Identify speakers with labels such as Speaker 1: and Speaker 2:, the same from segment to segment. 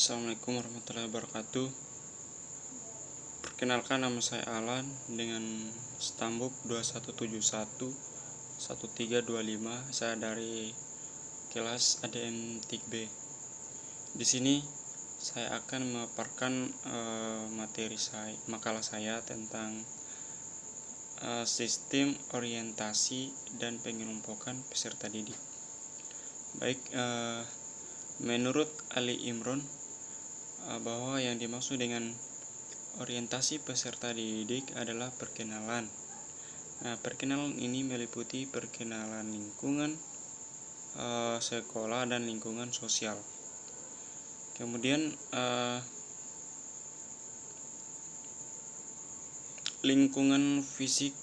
Speaker 1: Assalamualaikum warahmatullahi wabarakatuh. Perkenalkan, nama saya Alan dengan stambuk 2171 1325. Saya dari kelas ADM TIK B. Di sini saya akan memaparkan makalah saya tentang sistem orientasi dan pengelompokan peserta didik. Baik, menurut Ali Imron, bahwa yang dimaksud dengan orientasi peserta didik adalah perkenalan. Nah, perkenalan ini meliputi perkenalan lingkungan sekolah dan lingkungan sosial. Kemudian lingkungan fisik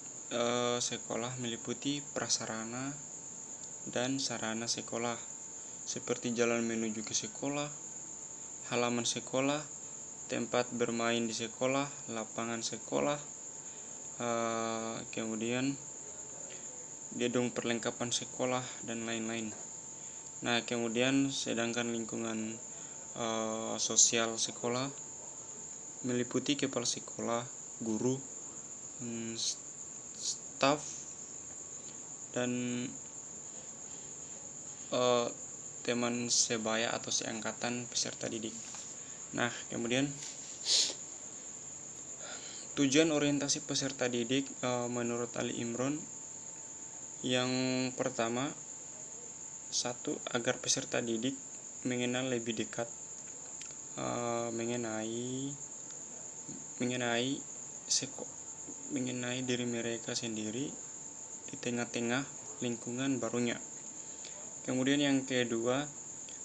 Speaker 1: sekolah meliputi prasarana dan sarana sekolah seperti jalan menuju ke sekolah, halaman sekolah, tempat bermain di sekolah, lapangan sekolah, kemudian gedung perlengkapan sekolah dan lain-lain. Nah, kemudian sedangkan lingkungan sosial sekolah meliputi kepala sekolah, guru, staf, dan teman sebaya atau seangkatan peserta didik. Nah, kemudian tujuan orientasi peserta didik menurut Ali Imron, yang pertama, satu, agar peserta didik mengenal lebih dekat mengenai diri mereka sendiri di tengah-tengah lingkungan barunya. Kemudian yang kedua,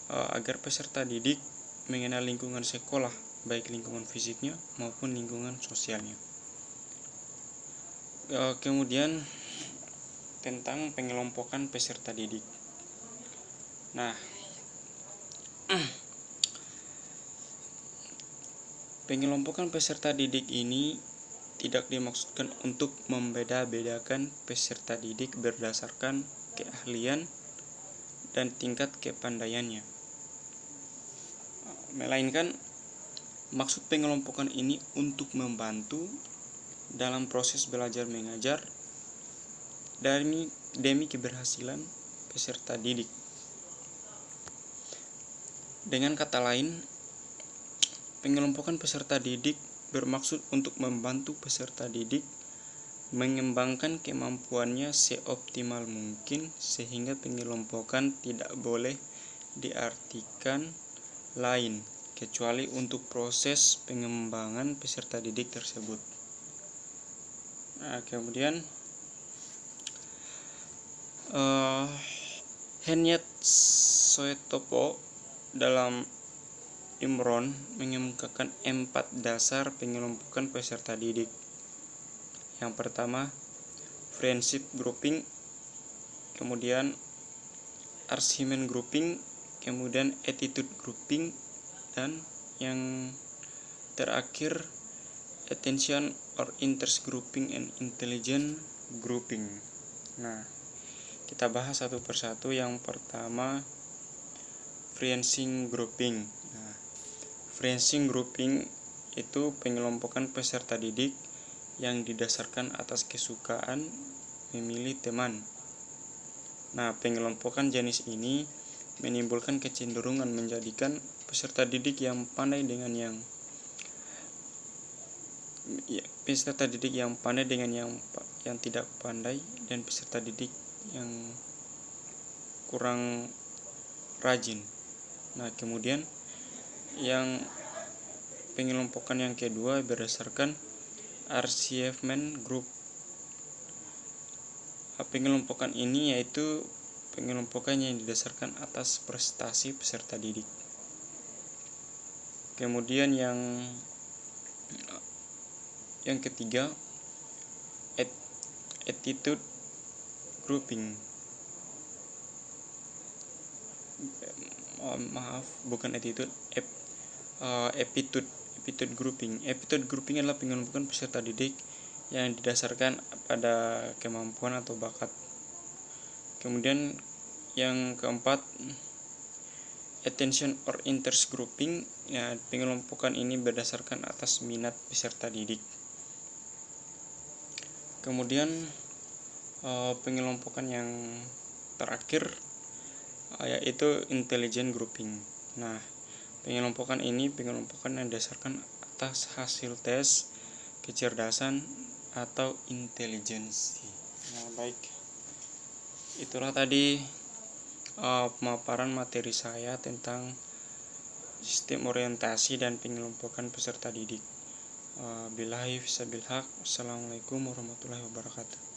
Speaker 1: agar peserta didik mengenal lingkungan sekolah, baik lingkungan fisiknya maupun lingkungan sosialnya. Kemudian tentang pengelompokan peserta didik. Nah, pengelompokan peserta didik ini tidak dimaksudkan untuk membeda-bedakan peserta didik berdasarkan keahlian dan tingkat kepandaiannya, melainkan maksud pengelompokan ini untuk membantu dalam proses belajar mengajar demi keberhasilan peserta didik. Dengan kata lain, pengelompokan peserta didik bermaksud untuk membantu peserta didik mengembangkan kemampuannya seoptimal mungkin, sehingga pengelompokan tidak boleh diartikan lain kecuali untuk proses pengembangan peserta didik tersebut. Nah, kemudian Henyat Soetopo dalam Imron mengemukakan 4 dasar pengelompokan peserta didik. Yang pertama, friendship grouping, kemudian argument grouping, kemudian attitude grouping, dan yang terakhir attention or interest grouping and intelligence grouping. Nah, kita bahas satu persatu. Yang pertama, friendship grouping. Nah, friendship grouping itu pengelompokan peserta didik yang didasarkan atas kesukaan memilih teman. Nah, pengelompokan jenis ini menimbulkan kecenderungan menjadikan peserta didik yang pandai dengan yang tidak pandai, dan peserta didik yang kurang rajin. Nah, kemudian yang pengelompokan yang kedua berdasarkan achievement group. Pengelompokan ini yaitu pengelompokan yang didasarkan atas prestasi peserta didik. Kemudian yang ketiga, attitude grouping. Aptitude grouping. Aptitude grouping adalah pengelompokan peserta didik yang didasarkan pada kemampuan atau bakat. Kemudian yang keempat, attention or interest grouping, ya, pengelompokan ini berdasarkan atas minat peserta didik. Kemudian pengelompokan yang terakhir yaitu intelligent grouping. Nah, pengelompokan ini yang didasarkan atas hasil tes kecerdasan atau intelijensi. Nah, baik, itulah tadi pemaparan materi saya tentang sistem orientasi dan pengelompokan peserta didik. Billahi fisabilillah. Assalamualaikum warahmatullahi wabarakatuh.